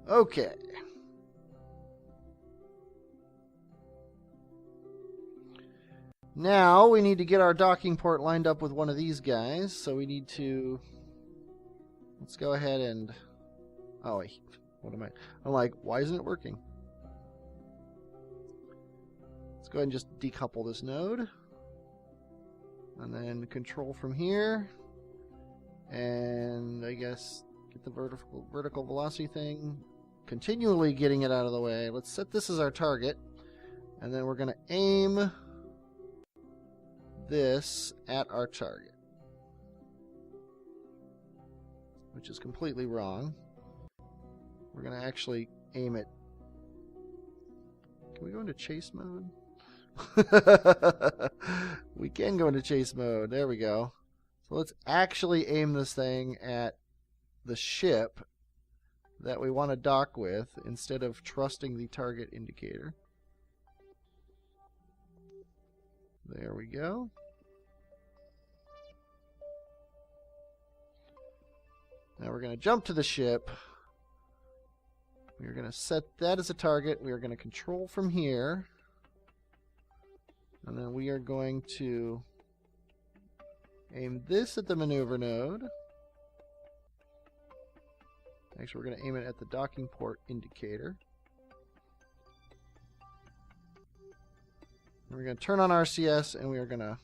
Okay. Now we need to get our docking port lined up with one of these guys. So we need to... Let's go ahead and... Oh, wait. What am I... I'm like, why isn't it working? Let's go ahead and just decouple this node. And then control from here. And I guess get the vertical velocity thing. Continually getting it out of the way. Let's set this as our target. And then we're going to aim this at our target, which is completely wrong. We're going to actually aim it. Can we go into chase mode? We can go into chase mode. There we go. So let's actually aim this thing at the ship that we want to dock with instead of trusting the target indicator. There we go. Now we're going to jump to the ship. We're going to set that as a target. We are going to control from here. And then we are going to aim this at the maneuver node. Actually, we're going to aim it at the docking port indicator. And we're going to turn on RCS, and we are going to...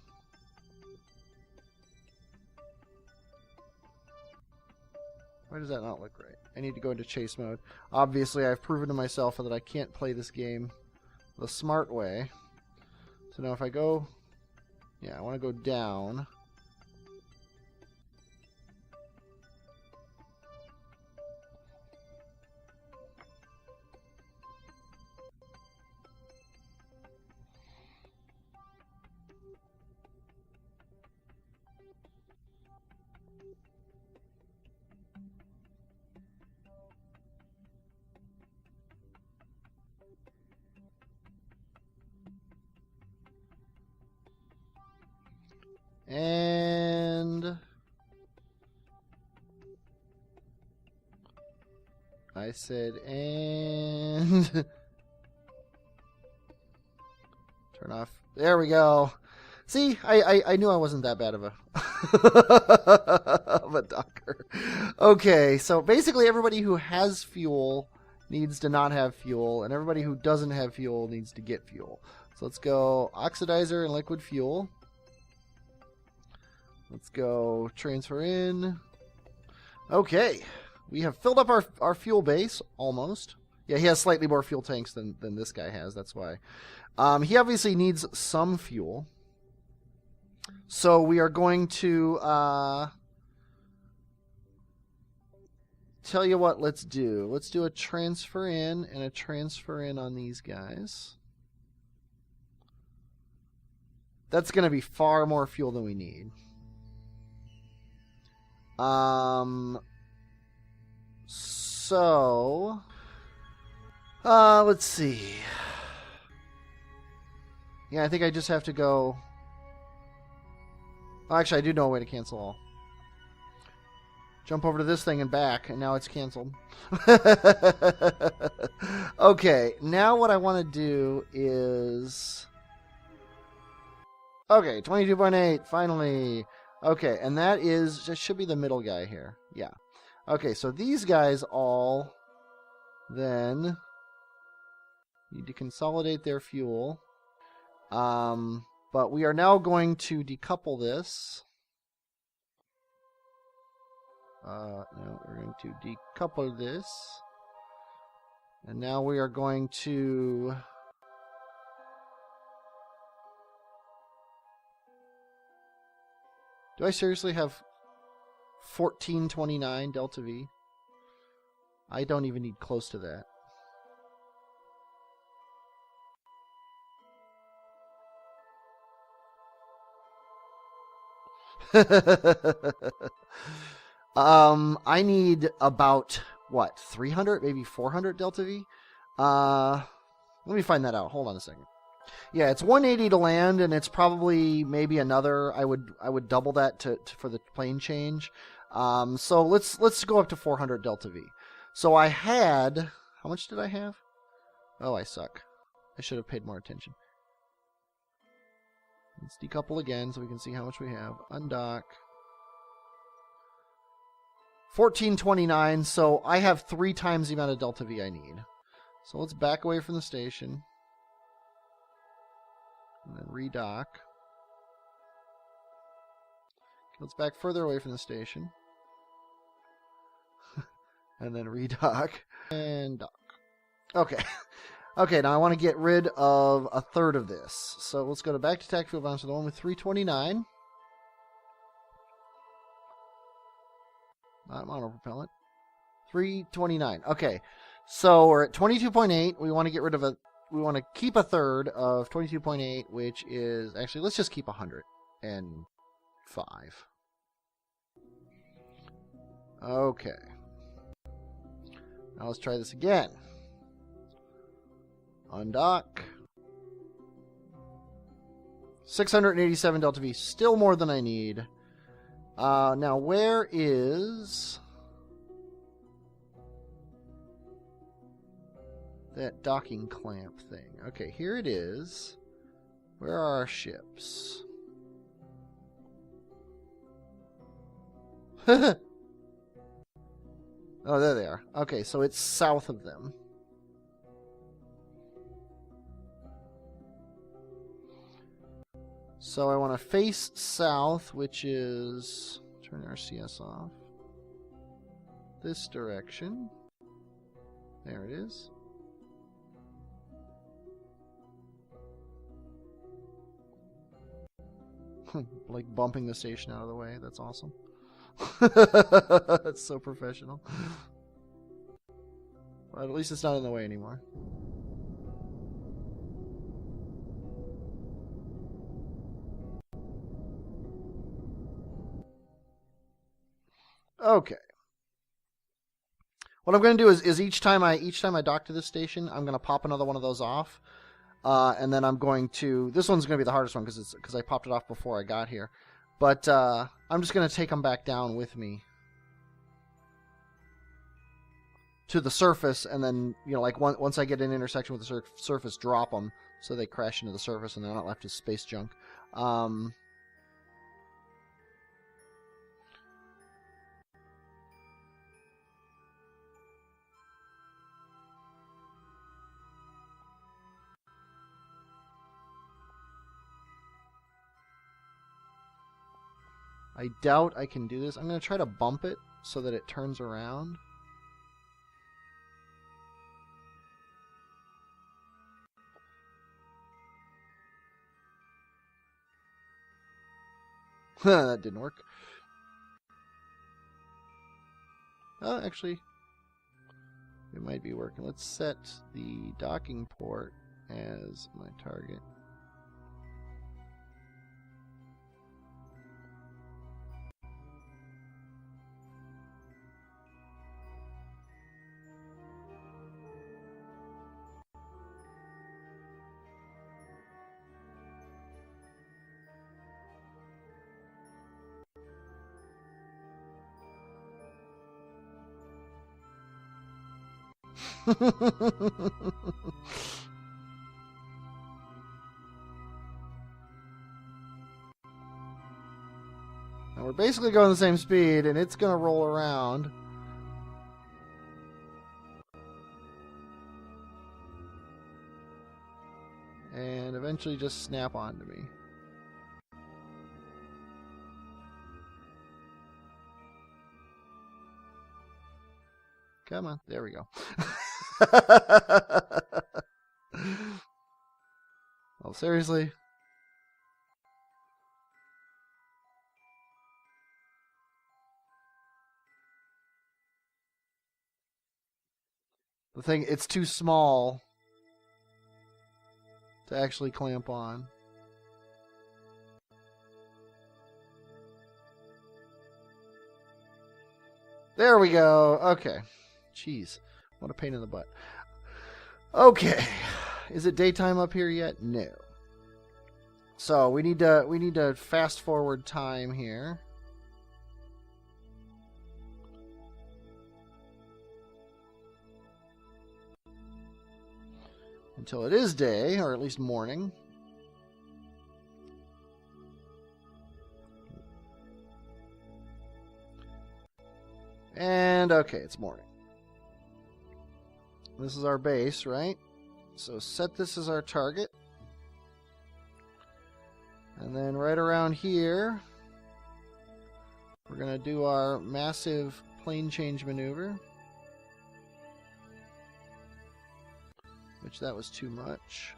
Why does that not look right? I need to go into chase mode. Obviously, I've proven to myself that I can't play this game the smart way. So now if I go... Yeah, I want to go down. And I said, and turn off. There we go. See, I knew I wasn't that bad of a of a docker. Okay, so basically everybody who has fuel needs to not have fuel, and everybody who doesn't have fuel needs to get fuel. So let's go oxidizer and liquid fuel. Let's go transfer in. Okay. We have filled up our fuel base, almost. Yeah, he has slightly more fuel tanks than this guy has, that's why. He obviously needs some fuel. So we are going to... tell you what, let's do. Let's do a transfer in and a transfer in on these guys. That's going to be far more fuel than we need. So, let's see. Yeah, I think I just have to go. Oh, actually, I do know a way to cancel all. Jump over to this thing and back, and now it's canceled. Okay, now what I want to do is... Okay, 22.8, finally. Okay, and that is, just should be the middle guy here. Yeah. Okay, so these guys all then need to consolidate their fuel. But we are now going to decouple this. No, we're going to decouple this. And now we are going to... Do I seriously have 1429 delta V? I don't even need close to that. I need about, what, 300, maybe 400 delta V? Let me find that out. Hold on a second. Yeah, it's 180 to land, and it's probably maybe another. I would double that for the plane change. So let's go up to 400 delta V. So I had... How much did I have? Oh, I suck. I should have paid more attention. Let's decouple again so we can see how much we have. Undock. 1429, so I have 3 times the amount of delta V I need. So let's back away from the station. And then redock. Let's back further away from the station. And then redock. And dock. Okay. Okay, now I want to get rid of a third of this. So let's go to back to attack fuel balance, the one with 329. Not monopropellant. 329. Okay. So we're at 22.8. We want to get rid of a... We want to keep a third of 22.8, which is... Actually, let's just keep 105. Okay. Now let's try this again. Undock. 687 delta V. Still more than I need. Now, where is that docking clamp thing? Okay, here it is. Where are our ships? Oh, there they are. Okay, so it's south of them. So I want to face south, which is... Turn our CS off. This direction. There it is. Like bumping the station out of the way. That's awesome. That's so professional. But at least it's not in the way anymore. Okay. What I'm going to do is each time I dock to this station, I'm going to pop another one of those off, and then I'm going to... This one's going to be the hardest one because I popped it off before I got here. But I'm just going to take them back down with me to the surface, and then, you know, like once I get an intersection with the surface, drop them so they crash into the surface and they're not left as space junk. I doubt I can do this. I'm going to try to bump it so that it turns around. That didn't work. Oh, actually, it might be working. Let's set the docking port as my target. Now we're basically going the same speed, and it's going to roll around. And eventually just snap onto me. Come on, there we go. Oh, seriously? The thing, it's too small to actually clamp on. There we go. Okay. Jeez. What a pain in the butt. Okay. Is it daytime up here yet? No. So we need to fast forward time here. until it is day, or at least morning. And okay, it's morning. This is our base, right? So set this as our target. And then right around here, we're going to do our massive plane change maneuver. Which that was too much.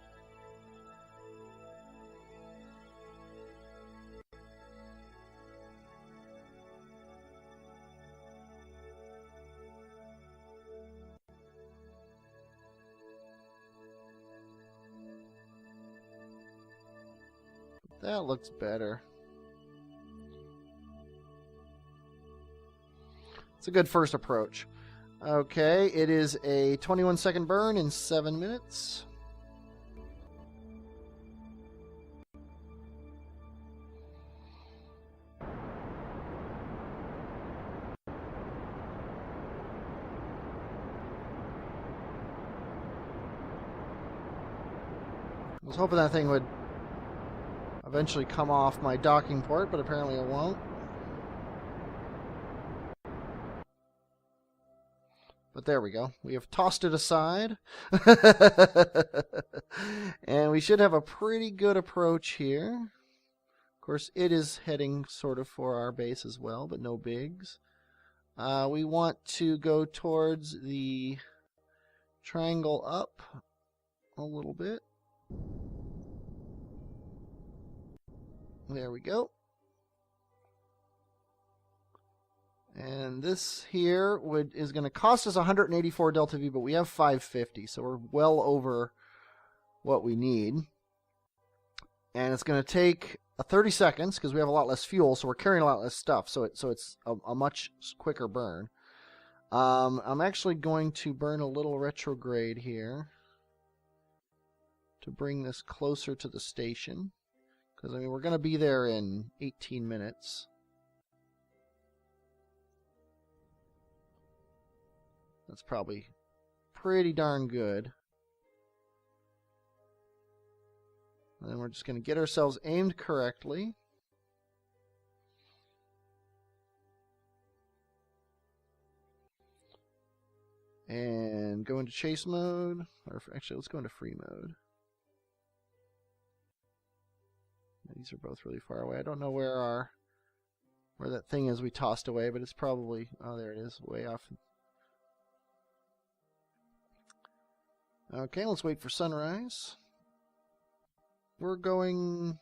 That looks better. It's a good first approach. Okay, it is a 21-second burn in 7 minutes. I was hoping that thing would eventually come off my docking port, but apparently it won't. But there we go. We have tossed it aside. And we should have a pretty good approach here. Of course, it is heading sort of for our base as well, but no bigs. We want to go towards the triangle up a little bit. There we go. And this here is going to cost us 184 delta V, but we have 550, so we're well over what we need. And it's going to take 30 seconds because we have a lot less fuel, so we're carrying a lot less stuff. So it's a much quicker burn. I'm actually going to burn a little retrograde here to bring this closer to the station. Because, I mean, we're going to be there in 18 minutes. That's probably pretty darn good. And then we're just going to get ourselves aimed correctly. And go into chase mode. Or actually, let's go into free mode. These are both really far away. I don't know where that thing is we tossed away, but it's probably... Oh, there it is. Way off. Okay, let's wait for sunrise. We're going...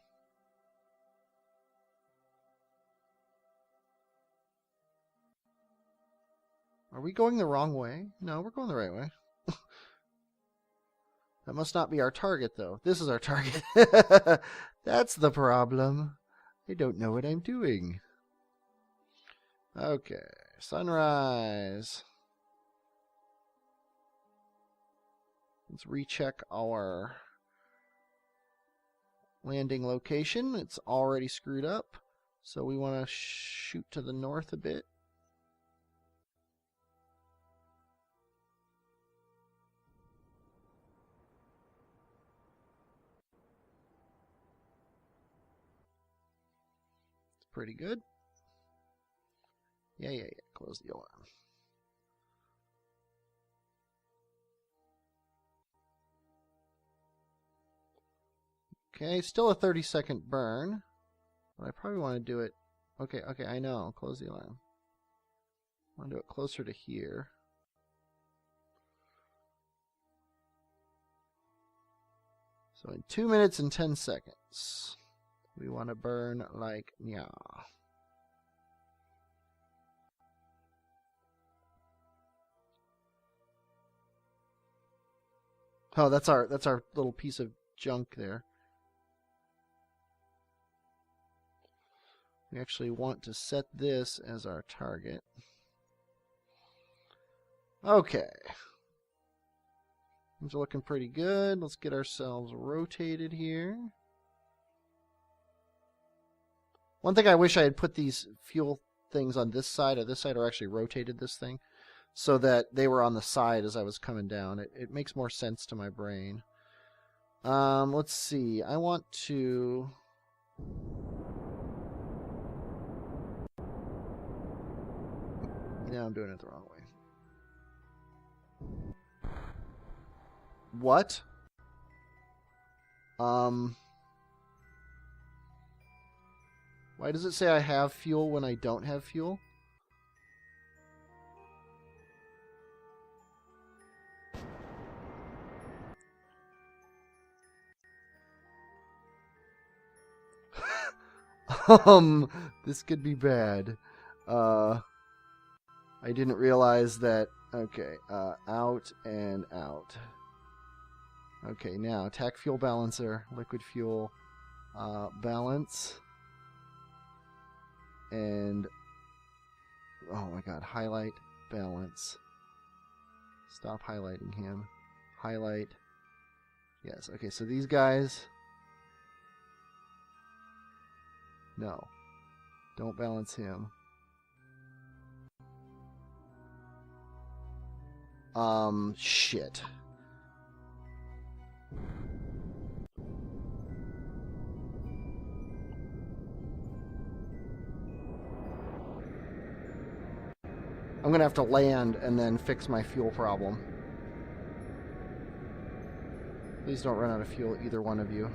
Are we going the wrong way? No, we're going the right way. That must not be our target, though. This is our target. That's the problem. I don't know what I'm doing. Okay, sunrise. Let's recheck our landing location. It's already screwed up, so we want to shoot to the north a bit. It's pretty good. Yeah. Close the alarm. Okay, still a 30-second burn. But I probably want to do it... Okay, I know. Close the alarm. I want to do it closer to here. So in 2 minutes and 10 seconds, we want to burn like nya. Oh, that's our little piece of junk there. We actually want to set this as our target. Okay. Things are looking pretty good. Let's get ourselves rotated here. One thing I wish I had put these fuel things on this side or actually rotated this thing, so that they were on the side as I was coming down. It makes more sense to my brain. Let's see. I want to... Yeah, I'm doing it the wrong way. What? Why does it say I have fuel when I don't have fuel? This could be bad. I didn't realize that. Okay, out and out. Okay, now attack fuel balancer, liquid fuel, balance, and oh my god, highlight, balance. Stop highlighting him. Highlight. Yes, okay, so these guys. No. Don't balance him. Shit. I'm gonna have to land and then fix my fuel problem. Please don't run out of fuel, either one of you.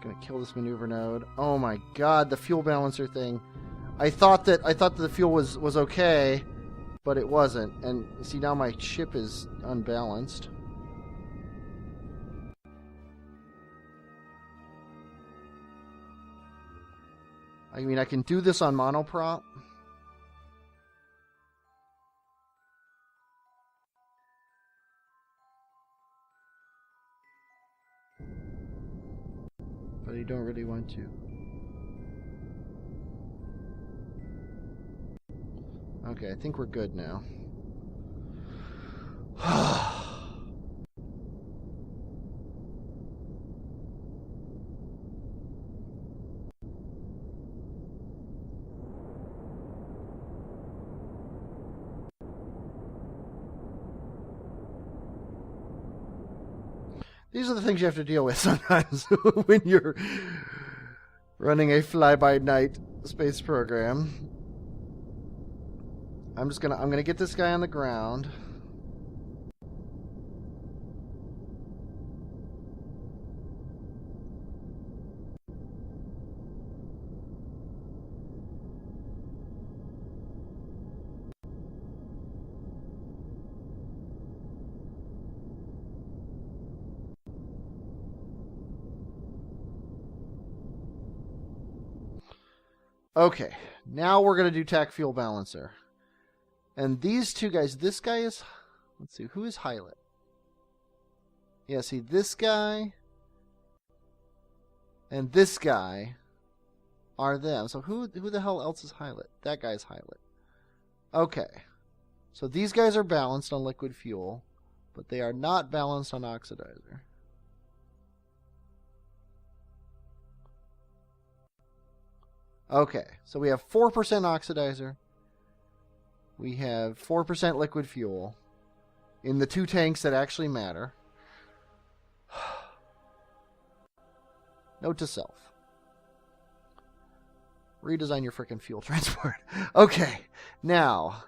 Gonna kill this maneuver node. Oh my god, the fuel balancer thing. I thought that the fuel was okay, but it wasn't. And see, now my ship is unbalanced. I mean, I can do this on monoprop. But I don't really want to. Okay, I think we're good now. These are the things you have to deal with sometimes when you're running a fly-by-night space program. I'm gonna get this guy on the ground. Okay, now we're gonna do tac fuel balancer. And these two guys, this guy is, let's see, who is Hylet? Yeah, see, this guy and this guy are them. So who the hell else is Hylet? That guy's Hylet. Okay. So these guys are balanced on liquid fuel, but they are not balanced on oxidizer. Okay, so we have 4% oxidizer. We have 4% liquid fuel in the two tanks that actually matter. Note to self. Redesign your frickin' fuel transport. Okay, now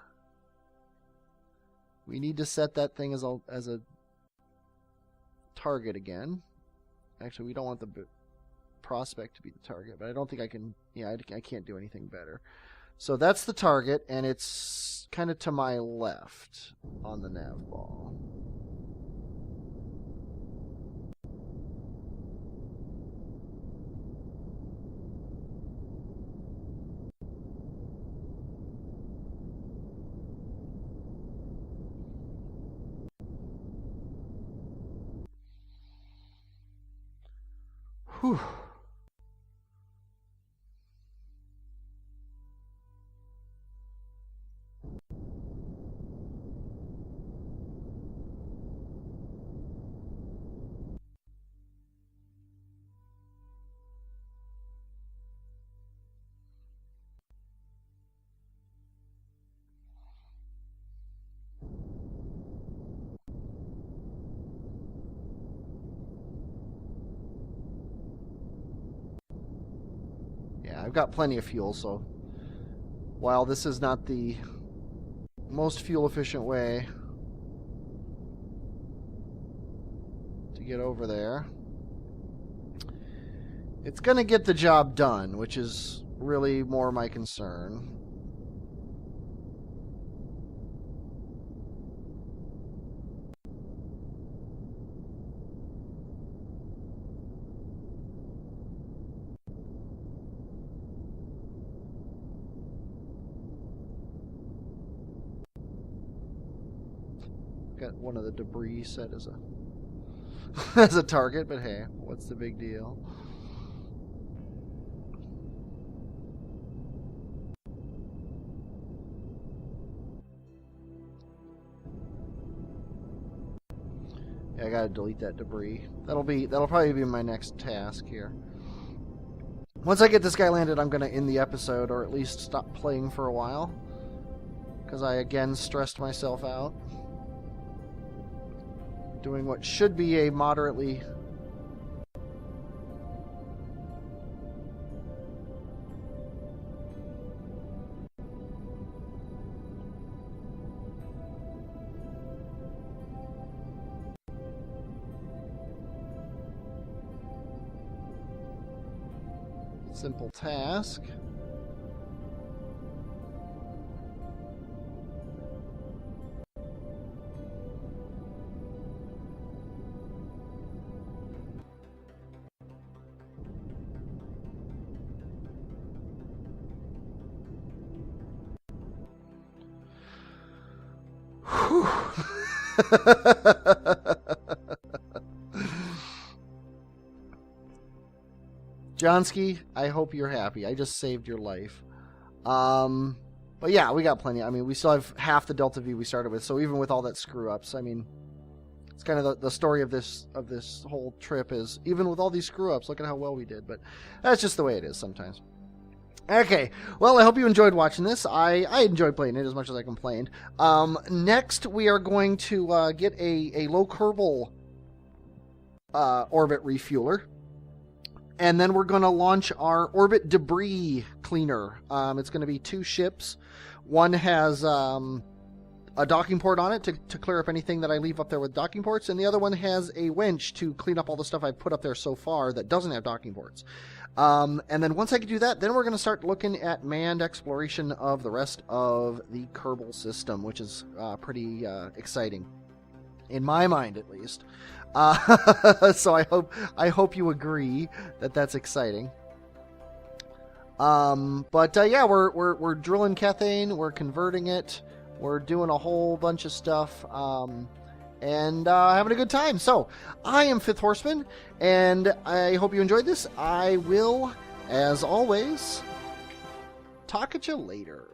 we need to set that thing as a target again. Actually, we don't want the prospect to be the target, but I don't think I can. Yeah, I can't do anything better. So that's the target, and it's kind of to my left on the nav ball. Whew. I've got plenty of fuel, so while this is not the most fuel efficient way to get over there, it's going to get the job done, which is really more my concern. Got one of the debris set as a as a target, but hey, what's the big deal? Yeah, I gotta delete that debris. That'll probably be my next task here. Once I get this guy landed, I'm gonna end the episode, or at least stop playing for a while, because I again stressed myself out doing what should be a moderately simple task. Johnsky, I hope you're happy. I just saved your life. But yeah, we got plenty. I mean, we still have half the Delta V we started with, so even with all that screw-ups, I mean, it's kind of the story of this whole trip is, even with all these screw-ups, look at how well we did. But that's just the way it is sometimes. Okay, well, I hope you enjoyed watching this. I enjoyed playing it as much as I complained. Next, we are going to get a low Kerbal orbit refueler. And then we're going to launch our orbit debris cleaner. It's going to be 2 ships. One has a docking port on it to clear up anything that I leave up there with docking ports. And the other one has a winch to clean up all the stuff I've put up there so far that doesn't have docking ports. And then once I can do that, then we're going to start looking at manned exploration of the rest of the Kerbal system, which is pretty exciting. In my mind, at least. So I hope you agree that that's exciting. But yeah, we're drilling cathane, we're converting it, we're doing a whole bunch of stuff, and having a good time. So I am Fifth Horseman, and I hope you enjoyed this. I will, as always, talk at you later.